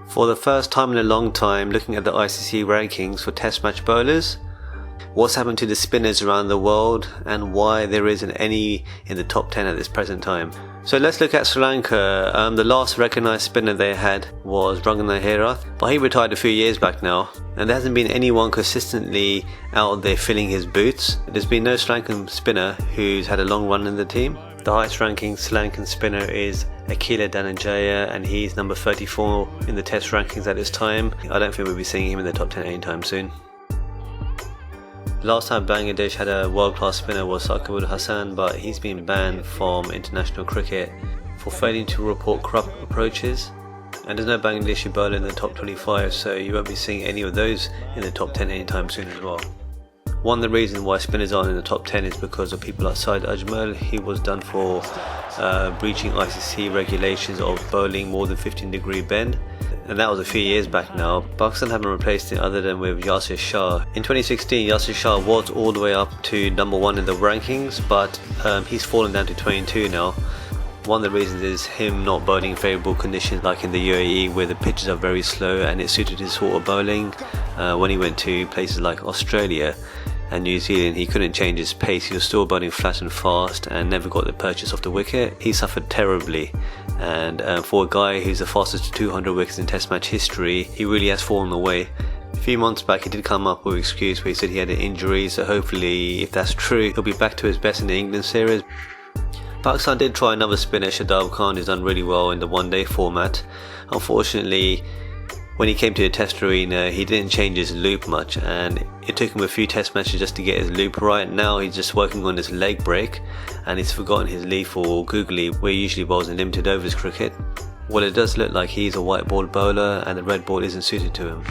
For the first time in a long time, looking at the ICC rankings for test match bowlers, what's happened to the spinners around the world and why there isn't any in the top 10 at this present time. So let's look at Sri Lanka. The last recognised spinner they had was Ranganahera, but he retired a few years back now, and there hasn't been anyone consistently out there filling his boots. There's been no Sri Lankan spinner who's had a long run in the team. The highest ranking Sri Lankan spinner is Akila Dhananjaya, and he's number 34 in the test rankings at this time. I don't think we'll be seeing him in the top 10 anytime soon. Last time Bangladesh had a world-class spinner was Saqib Al Hasan, but he's been banned from international cricket for failing to report corrupt approaches. And there's no Bangladeshi bowler in the top 25, so you won't be seeing any of those in the top 10 anytime soon as well. One of the reasons why spinners aren't in the top 10 is because of people like Saeed Ajmal. He was done for breaching ICC regulations of bowling more than 15-degree bend, and that was a few years back now. Pakistan haven't replaced it other than with Yasir Shah. In 2016, Yasir Shah was all the way up to number 1 in the rankings, but he's fallen down to 22 now. One of the reasons is him not bowling in favourable conditions like in the UAE, where the pitches are very slow and it suited his sort of bowling. When he went to places like Australia and New Zealand, he couldn't change his pace. He was still bowling flat and fast and never got the purchase off the wicket. He suffered terribly, and for a guy who's the fastest to 200 wickets in test match history, he really has fallen away. A few months back he did come up with an excuse where he said he had an injury, so hopefully if that's true he'll be back to his best in the England series. Pakistan did try another spinner, Shadab Khan, who's done really well in the one-day format. Unfortunately, when he came to the test arena, he didn't change his loop much, and it took him a few test matches just to get his loop right. Now he's just working on his leg break, and he's forgotten his lethal googly, where he usually bowls in limited overs cricket. Well, it does look like he's a white ball bowler, and the red ball isn't suited to him.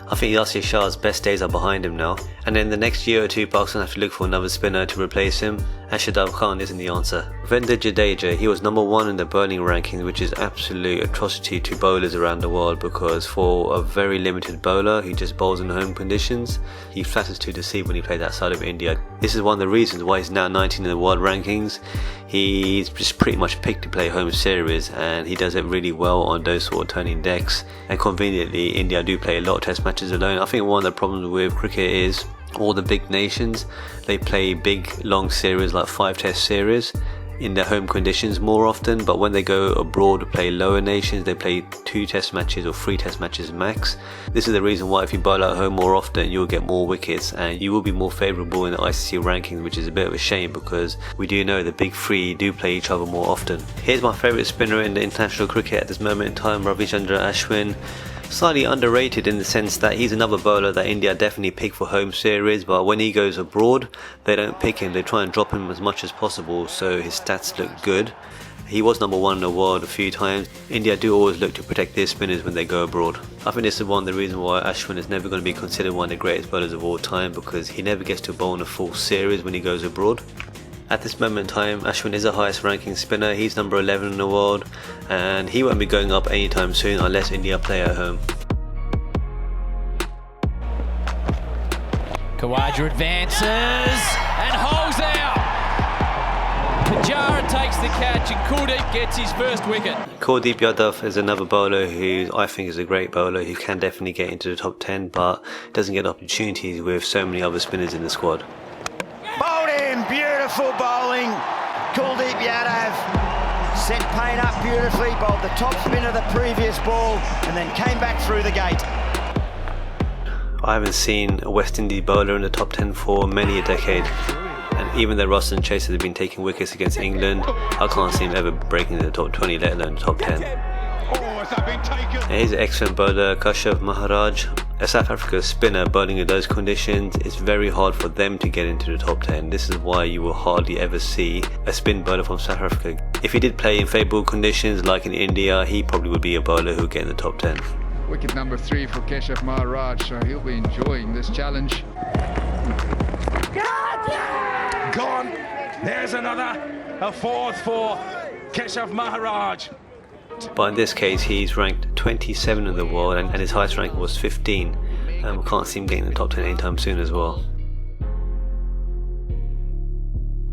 I think Yasir Shah's best days are behind him now, and in the next year or two Pakistan have to look for another spinner to replace him, and Shadab Khan isn't the answer. Ravindra Jadeja, he was number 1 in the bowling rankings, which is absolute atrocity to bowlers around the world, because for a very limited bowler who just bowls in home conditions, he flatters to deceive when he plays outside of India. This is one of the reasons why he's now 19 in the world rankings. He's just pretty much picked to play home series, and he does it really well on those sort of turning decks, and conveniently India do play a lot of test matches alone. I think one of the problems with cricket is all the big nations, they play big long series like 5 test series in their home conditions more often, but when they go abroad to play lower nations, they play 2 test matches or 3 test matches max. This is the reason why if you bowl at home more often, you'll get more wickets and you will be more favourable in the ICC rankings, which is a bit of a shame because we do know the big 3 do play each other more often. Here's my favourite spinner in the international cricket at this moment in time, Ravichandran Ashwin. Slightly underrated in the sense that he's another bowler that India definitely pick for home series, but when he goes abroad they don't pick him, they try and drop him as much as possible so his stats look good. He was number 1 in the world a few times. India do always look to protect their spinners when they go abroad. I think this is one of the reasons why Ashwin is never going to be considered one of the greatest bowlers of all time, because he never gets to bowl in a full series when he goes abroad. At this moment in time, Ashwin is the highest ranking spinner. He's number 11 in the world, and he won't be going up anytime soon unless India play at home. Khawaja advances and holds out. Pujara takes the catch and Kuldeep gets his first wicket. Kuldeep Yadav is another bowler who I think is a great bowler who can definitely get into the top 10, but doesn't get opportunities with so many other spinners in the squad. Bowled in, beautiful bowling. Kuldeep Yadav set Payne up beautifully, bowled the top spin of the previous ball and then came back through the gate. I haven't seen a West Indies bowler in the top 10 for many a decade, and even though Russell and Chase have been taking wickets against England, I can't see him ever breaking the top 20, let alone the top 10. And here's an excellent bowler, Kashav Maharaj. A South Africa spinner bowling in those conditions, it's very hard for them to get into the top 10. This is why you will hardly ever see a spin bowler from South Africa. If he did play in favourable conditions like in India, he probably would be a bowler who would get in the top 10. Wicket number 3 for Keshav Maharaj, so he'll be enjoying this challenge. Gone. There's another. A 4th for Keshav Maharaj. But in this case, he's ranked 27 in the world, and his highest rank was 15. And we can't see him getting in the top 10 anytime soon as well.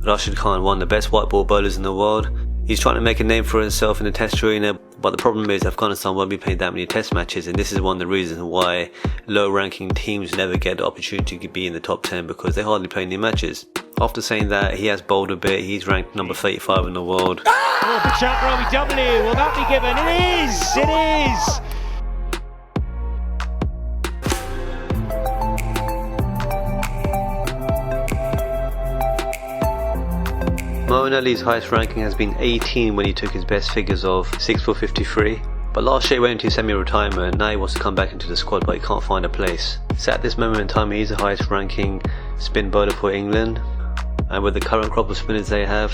Rashid Khan, one of the best white ball bowlers in the world. He's trying to make a name for himself in the test arena, But the problem is Afghanistan won't be playing that many test matches, and this is one of the reasons why low-ranking teams never get the opportunity to be in the top 10, because they hardly play any matches. After saying that, he has bowled a bit. He's ranked number 35 in the world. Oh, the shot for OEW. Will that be given? It is! It is! Moeen Ali's highest ranking has been 18 when he took his best figures of 6 for 53. But last year he went into semi-retirement. Now he wants to come back into the squad, but he can't find a place. So at this moment in time, he's the highest ranking spin bowler for England. And with the current crop of spinners they have,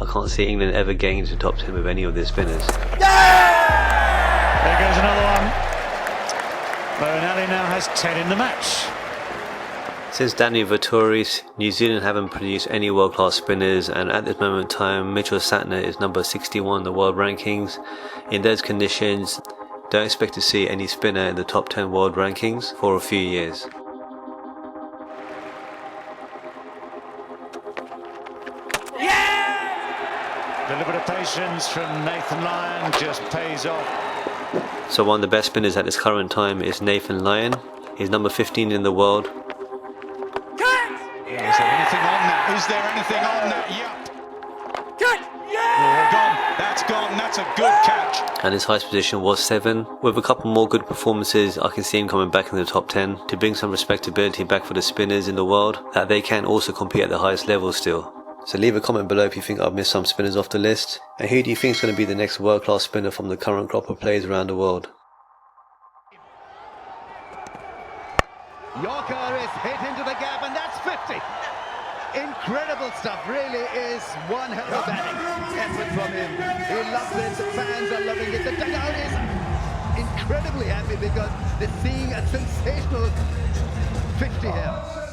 I can't see England ever getting into the top 10 with any of their spinners. There goes another one. Moeen Ali now has 10 in the match. Since Danny Vettori's, New Zealand haven't produced any world-class spinners, and at this moment in time, Mitchell Satner is number 61 in the world rankings. In those conditions, don't expect to see any spinner in the top 10 world rankings for a few years. A little bit of patience from Nathan Lyon just pays off. So one of the best spinners at this current time is Nathan Lyon. He's number 15 in the world. Is there anything on that? Is there anything on that? Yep. Oh, gone. That's gone. That's a good catch. And his highest position was 7. With a couple more good performances, I can see him coming back in the top 10 to bring some respectability back for the spinners in the world, that they can also compete at the highest level still. So leave a comment below if you think I've missed some spinners off the list. And who do you think is going to be the next world-class spinner from the current crop of players around the world? Yorker is hit into the gap, and that's 50. Incredible stuff, really is one hell of a batting effort from him. He loves it, the fans are loving it, the dugout is incredibly happy because they're seeing a sensational 50 here.